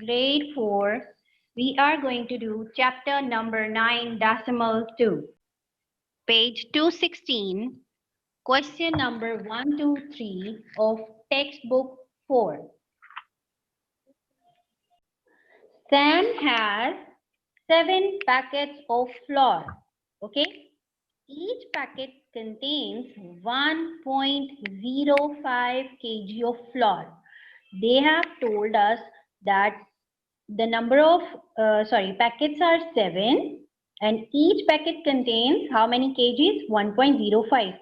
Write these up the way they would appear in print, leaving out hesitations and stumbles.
grade 4, we are going to do chapter number 9, decimal 2, page 216, question number 123 of textbook 4. Sam has 7 packets of flour. Okay, each packet contains 1.05 kg of flour. They have told us that the number of packets are 7 and each packet contains how many kgs? 1.05.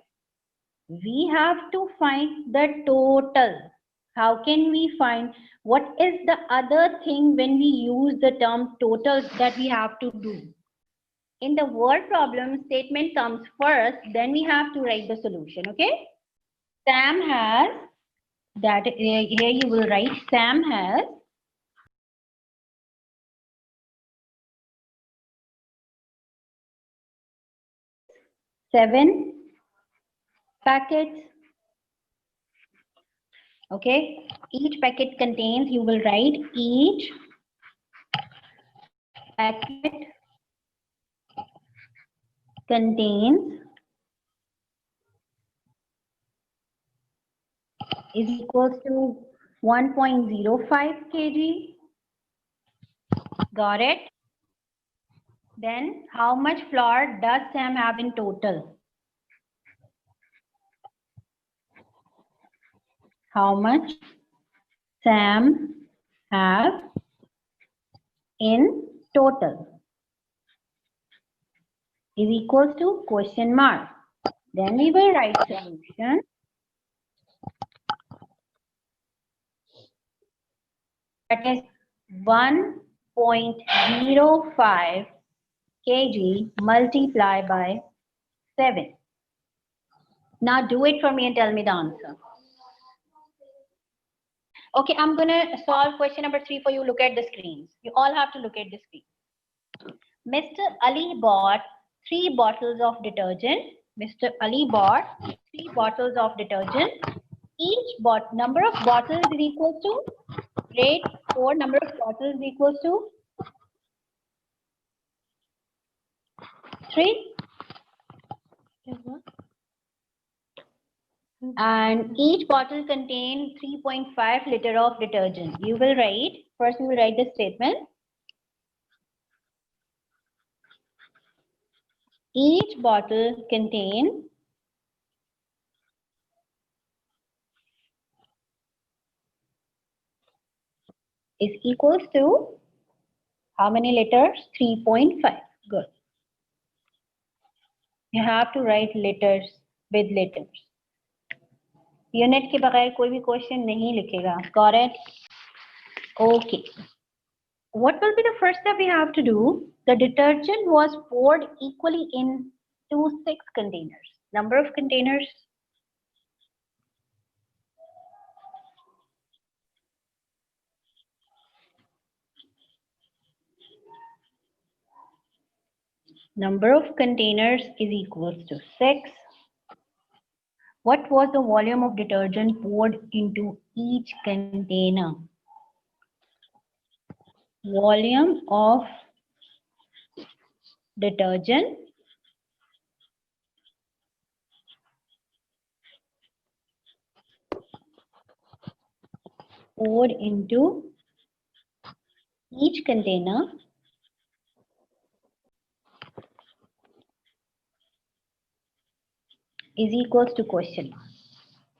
We have to find the total. How can we find? What is the other thing when we use the term total that we have to do? In the word problem, statement comes first, then we have to write the solution. Okay, Sam has, that here you will write Sam has 7 packets. Okay, each packet contains, you will write each packet contains is equals to 1.05 kg. Got it? Then how much flour does Sam have in total? How much Sam have in total is equals to question mark. Then we will write solution. That is 1.05 kg multiplied by 7. Now do it for me and tell me the answer. Okay, I'm gonna solve question number 3 for you. Look at the screens. You all have to look at the screen. Mr. Ali bought 3 bottles of detergent. Mr. Ali bought 3 bottles of detergent. Each number of bottles is equal to grade 4. Number of bottles is equals to 3. And each bottle contains 3.5 liter of detergent. You will write, first you will write the statement. Each bottle contains is equals to how many liters? 3.5. Good. You have to write liters with liters. Unit के बगैर कोई भी question नहीं लिखेगा. Got it? Okay. What will be the first step we have to do? The detergent was poured equally into 6 containers. Number of containers? Number of containers is equals to 6. What was the volume of detergent poured into each container? Volume of detergent poured into each container is equals to question mark.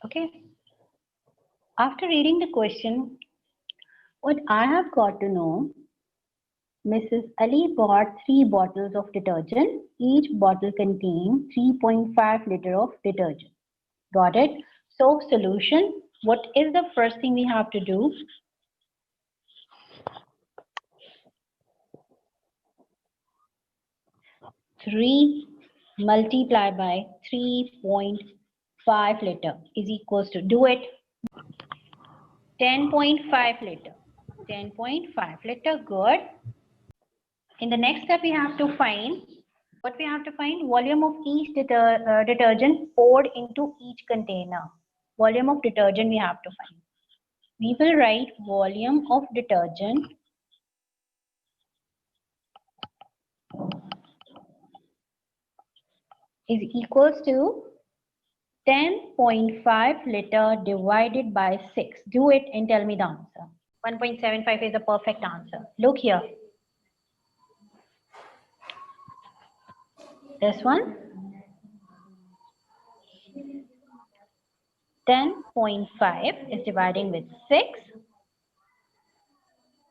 Okay. After reading the question, what I have got to know, Mrs. Ali bought 3 bottles of detergent. Each bottle contains 3.5 liter of detergent. Got it? So solution, what is the first thing we have to do? Three multiplied by 3.5 liter is equals to, do it, 10.5 liter. 10.5 liter, good. In the next step, we have to find, what we have to find? Volume of each detergent poured into each container. Volume of detergent we have to find. We will write volume of detergent is equals to 10.5 liter divided by 6. Do it and tell me the answer. 1.75 is the perfect answer. Look here. This one. 10.5 is dividing with 6.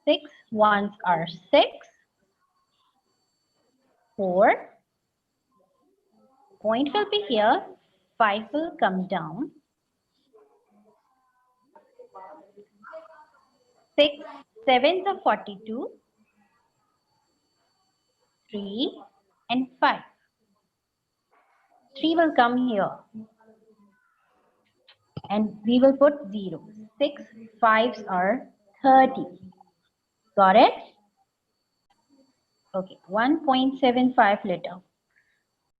6 ones are 6. 4. Point will be here. 5 will come down. 6 sevens are 42. 3 and 5. 3 will come here. And we will put 0. 6 5s are 30. Got it? Okay, 1.75 liter.